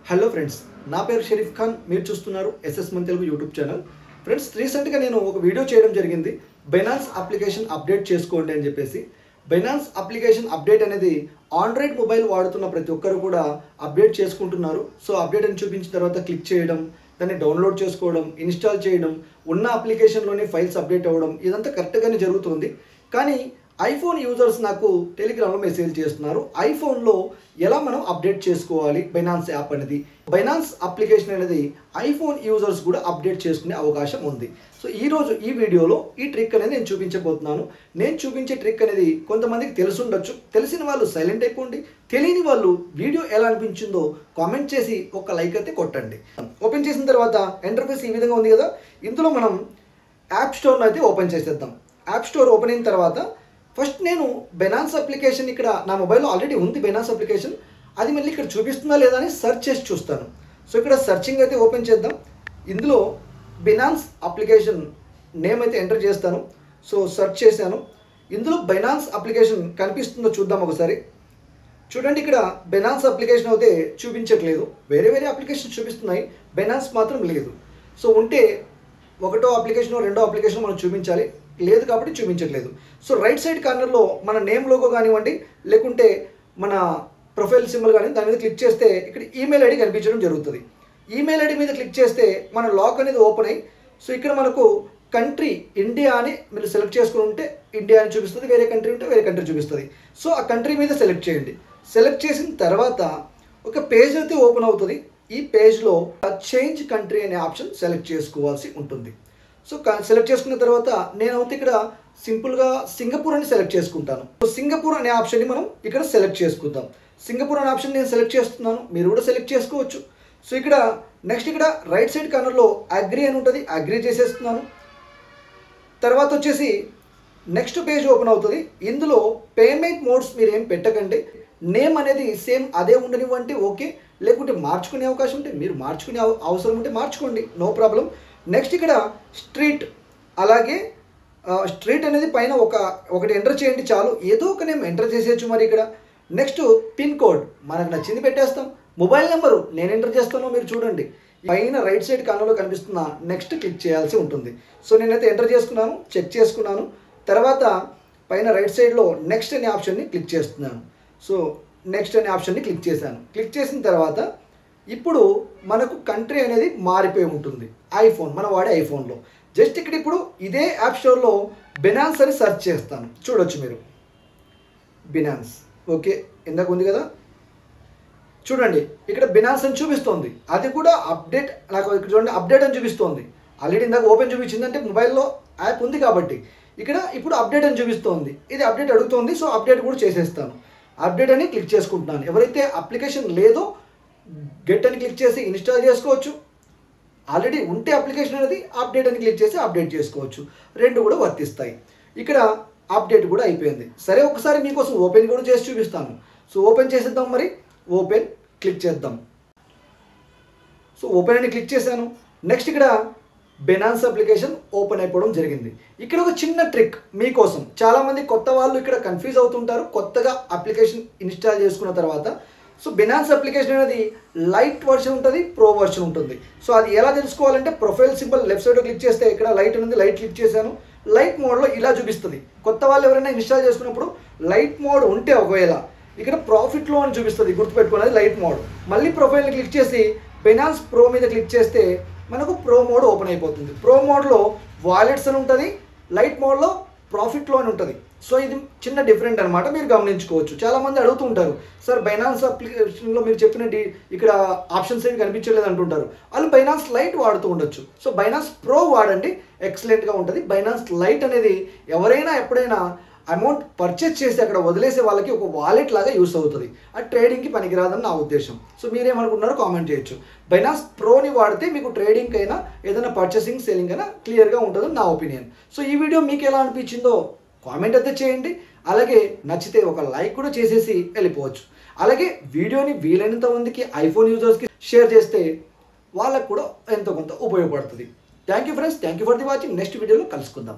Hello friends, నా పేరు షరీఫ్ ఖాన్. మీరు చూస్తున్నారు ఎస్ఎస్ మన తెలుగు యూట్యూబ్ ఛానల్. ఫ్రెండ్స్, రీసెంట్గా నేను ఒక వీడియో చేయడం జరిగింది. బైనాన్స్ అప్లికేషన్ అప్డేట్ చేసుకోండి అని చెప్పేసి. బైనాన్స్ అప్లికేషన్ అప్డేట్ అనేది ఆండ్రాయిడ్ మొబైల్ వాడుతున్న ప్రతి ఒక్కరు కూడా అప్డేట్ చేసుకుంటున్నారు. సో అప్డేట్ అని చూపించిన తర్వాత క్లిక్ చేయడం, దాన్ని డౌన్లోడ్ చేసుకోవడం, ఇన్స్టాల్ చేయడం, ఉన్న అప్లికేషన్లోనే ఫైల్స్ అప్డేట్ అవ్వడం, ఇదంతా కరెక్ట్గానే జరుగుతుంది. కానీ ఐఫోన్ యూజర్స్ నాకు టెలిగ్రామ్లో మెసేజ్ చేస్తున్నారు, ఐఫోన్లో ఎలా మనం అప్డేట్ చేసుకోవాలి బైనాన్స్ యాప్ అనేది. బైనాన్స్ అప్లికేషన్ అనేది ఐఫోన్ యూజర్స్ కూడా అప్డేట్ చేసుకునే అవకాశం ఉంది. సో ఈరోజు ఈ వీడియోలో ఈ ట్రిక్ అనేది నేను చూపించబోతున్నాను. నేను చూపించే ట్రిక్ అనేది కొంతమందికి తెలుసుండొచ్చు. తెలిసిన వాళ్ళు సైలెంట్ అయిపోండి, తెలియని వాళ్ళు వీడియో ఎలా అనిపించిందో కామెంట్ చేసి ఒక లైక్ అయితే కొట్టండి. ఓపెన్ చేసిన తర్వాత ఇంటర్ఫేస్ ఈ విధంగా ఉంది కదా. ఇందులో మనం యాప్ స్టోర్ను అయితే ఓపెన్ చేసేద్దాం. యాప్ స్టోర్ ఓపెన్ అయిన తర్వాత ఫస్ట్ నేను బైనాన్స్ అప్లికేషన్, ఇక్కడ నా మొబైల్లో ఆల్రెడీ ఉంది బైనాన్స్ అప్లికేషన్, అది మళ్ళీ ఇక్కడ చూపిస్తుందా లేదా అని సెర్చ్ చేసి చూస్తాను. సో ఇక్కడ సెర్చింగ్ అయితే ఓపెన్ చేద్దాం. ఇందులో బైనాన్స్ అప్లికేషన్ నేమ్ అయితే ఎంటర్ చేస్తాను. సో సెర్చ్ చేశాను. ఇందులో బైనాన్స్ అప్లికేషన్ కనిపిస్తుందో చూద్దాం ఒకసారి. చూడండి, ఇక్కడ బైనాన్స్ అప్లికేషన్ అయితే చూపించట్లేదు. వేరే వేరే అప్లికేషన్ చూపిస్తున్నాయి, బైనాన్స్ మాత్రం లేదు. సో ఉంటే ఒకటో అప్లికేషన్ రెండో అప్లికేషన్ మనం చూపించాలి, లేదు కాబట్టి చూపించట్లేదు. సో రైట్ సైడ్ కార్నర్లో మన నేమ్ లోగో కానివ్వండి, లేకుంటే మన ప్రొఫైల్ సింబల్ కానీ దాని మీద క్లిక్ చేస్తే ఇక్కడ ఈమెయిల్ ఐడి కనిపించడం జరుగుతుంది. ఈమెయిల్ ఐడి మీద క్లిక్ చేస్తే మన లాక్ అనేది ఓపెన్ అయ్యి, సో ఇక్కడ మనకు కంట్రీ ఇండియా అని మీరు సెలెక్ట్ చేసుకుని ఉంటే ఇండియా అని చూపిస్తుంది, వేరే కంట్రీ ఉంటే వేరే కంట్రీ చూపిస్తుంది. సో ఆ కంట్రీ మీద సెలెక్ట్ చేయండి. సెలెక్ట్ చేసిన తర్వాత ఒక పేజ్ అయితే ఓపెన్ అవుతుంది. ఈ పేజ్లో చేంజ్ కంట్రీ అనే ఆప్షన్ సెలెక్ట్ చేసుకోవాల్సి ఉంటుంది. సో సెలెక్ట్ చేసుకున్న తర్వాత నేనైతే ఇక్కడ సింపుల్గా సింగపూర్ అని సెలెక్ట్ చేసుకుంటాను. సో సింగపూర్ అనే ఆప్షన్ని మనం ఇక్కడ సెలెక్ట్ చేసుకుందాం. సింగపూర్ అనే ఆప్షన్ నేను సెలెక్ట్ చేస్తున్నాను, మీరు కూడా సెలెక్ట్ చేసుకోవచ్చు. సో ఇక్కడ నెక్స్ట్ ఇక్కడ రైట్ సైడ్ కార్నర్లో అగ్రీ అని ఉంటుంది, అగ్రీ చేసేస్తున్నాను. తర్వాత వచ్చేసి నెక్స్ట్ పేజ్ ఓపెన్ అవుతుంది. ఇందులో పేమెంట్ మోడ్స్ మీరు ఏం పెట్టకండి, నేమ్ అనేది సేమ్ అదే ఉండనివ్వండి, ఓకే. లేకుంటే మార్చుకునే అవకాశం ఉంటే మీరు మార్చుకునే అవసరం ఉంటే మార్చుకోండి, నో ప్రాబ్లం. నెక్స్ట్ ఇక్కడ స్ట్రీట్, అలాగే స్ట్రీట్ అనేది పైన ఒకటి ఎంటర్ చేయండి చాలు, ఏదో ఒక నేమ్ ఎంటర్ చేసేయచ్చు. మరి ఇక్కడ నెక్స్ట్ పిన్ కోడ్ మనకు నచ్చింది పెట్టేస్తాం. మొబైల్ నెంబరు నేను ఎంటర్ చేస్తానో మీరు చూడండి, పైన రైట్ సైడ్ కార్నర్లో కనిపిస్తున్న నెక్స్ట్ క్లిక్ చేయాల్సి ఉంటుంది. సో నేనైతే ఎంటర్ చేసుకున్నాను, చెక్ చేసుకున్నాను. తర్వాత పైన రైట్ సైడ్లో నెక్స్ట్ అనే ఆప్షన్ని క్లిక్ చేస్తున్నాను. సో నెక్స్ట్ అనే ఆప్షన్ని క్లిక్ చేశాను. క్లిక్ చేసిన తర్వాత ఇప్పుడు మనకు కంట్రీ అనేది మారిపోయి ఉంటుంది. ఐఫోన్, మనం వాడే ఐఫోన్లో జస్ట్ ఇక్కడ ఇప్పుడు ఇదే యాప్ స్టోర్లో బైనాన్స్ అని సెర్చ్ చేస్తాను. చూడొచ్చు మీరు బైనాన్స్, ఓకే, ఇందాక ఉంది కదా. చూడండి ఇక్కడ బైనాన్స్ అని చూపిస్తోంది, అది కూడా అప్డేట్. నాకు ఇక్కడ చూడండి అప్డేట్ అని చూపిస్తోంది. ఆల్రెడీ ఇందాక ఓపెన్ చూపించింది, అంటే మొబైల్లో యాప్ ఉంది కాబట్టి. ఇక్కడ ఇప్పుడు అప్డేట్ అని చూపిస్తోంది, ఇది అప్డేట్ అడుగుతోంది. సో అప్డేట్ కూడా చేసేస్తాను. అప్డేట్ అని క్లిక్ చేసుకుంటున్నాను. ఎవరైతే అప్లికేషన్ లేదో గెట్ అని క్లిక్ చేసి ఇన్స్టాల్ చేసుకోవచ్చు. ఆల్రెడీ ఉంటే అప్లికేషన్ అనేది అప్డేట్ అని క్లిక్ చేసి అప్డేట్ చేసుకోవచ్చు. రెండు కూడా వర్తిస్తాయి. ఇక్కడ అప్డేట్ కూడా అయిపోయింది. సరే, ఒకసారి మీకోసం ఓపెన్ కూడా చేసి చూపిస్తాను. సో ఓపెన్ చేసేద్దాం. మరి ఓపెన్ క్లిక్ చేద్దాం. సో ఓపెన్ అని క్లిక్ చేశాను. నెక్స్ట్ ఇక్కడ బైనాన్స్ అప్లికేషన్ ఓపెన్ అయిపోవడం జరిగింది. ఇక్కడ ఒక చిన్న ట్రిక్ మీకోసం. చాలామంది కొత్త వాళ్ళు ఇక్కడ కన్ఫ్యూజ్ అవుతుంటారు కొత్తగా అప్లికేషన్ ఇన్స్టాల్ చేసుకున్న తర్వాత. సో బైనాన్స్ అప్లికేషన్ అనేది లైట్ వర్షన్ ఉంటుంది, ప్రో వర్షన్ ఉంటుంది. సో అది ఎలా తెలుసుకోవాలంటే profile symbol left side click చేస్తే ఇక్కడ లైట్ ఉంది, లైట్ క్లిక్ చేశాను. లైట్ మోడ్లో ఇలా చూపిస్తుంది. కొత్త వాళ్ళు ఎవరైనా ఇన్స్టాల్ చేసుకున్నప్పుడు లైట్ మోడ్ ఉంటే ఒకవేళ ఇక్కడ ప్రాఫిట్లో అని చూపిస్తుంది, గుర్తుపెట్టుకున్నది లైట్ మోడ్. మళ్ళీ ప్రొఫైల్ని క్లిక్ చేసి బైనాన్స్ ప్రో మీద క్లిక్ చేస్తే మనకు ప్రో మోడ్ ఓపెన్ అయిపోతుంది. ప్రో మోడ్లో వాలెట్స్ అని ఉంటుంది, లైట్ మోడ్లో ప్రాఫిట్లో అని ఉంటుంది. సో ఇది చిన్న డిఫరెంట్ అనమాట, మీరు గమనించుకోవచ్చు. చాలామంది అడుగుతూ ఉంటారు, సార్ బైనాన్స్ అప్లికేషన్లో మీరు చెప్పిన ఇక్కడ ఆప్షన్స్ ఏమి కనిపించలేదు అంటుంటారు. వాళ్ళు బైనాన్స్ లైట్ వాడుతూ ఉండొచ్చు. సో బైనాన్స్ ప్రో వాడండి, ఎక్సలెంట్గా ఉంటుంది. బైనాన్స్ లైట్ అనేది ఎవరైనా ఎప్పుడైనా అమౌంట్ పర్చేస్ చేసి అక్కడ వదిలేసే వాళ్ళకి ఒక వాలెట్ లాగా యూస్ అవుతుంది. అది ట్రేడింగ్కి పనికిరాదని నా ఉద్దేశం. సో మీరేమనుకుంటున్నారో కామెంట్ చేయొచ్చు. బైనాన్స్ ప్రోని వాడితే మీకు ట్రేడింగ్ అయినా ఏదైనా పర్చేసింగ్ సేలింగ్ అయినా క్లియర్గా ఉంటుందని నా ఒపీనియన్. సో ఈ వీడియో మీకు ఎలా అనిపించిందో కామెంట్ అయితే చేయండి. అలాగే నచ్చితే ఒక లైక్ కూడా చేసేసి వెళ్ళిపోవచ్చు. అలాగే వీడియోని వీలైనంత మందికి ఐఫోన్ యూజర్స్కి షేర్ చేస్తే వాళ్ళకు కూడా ఎంతో కొంత ఉపయోగపడుతుంది. Thank you friends, thank you for the watching. Next వీడియోలో కలుసుకుందాం.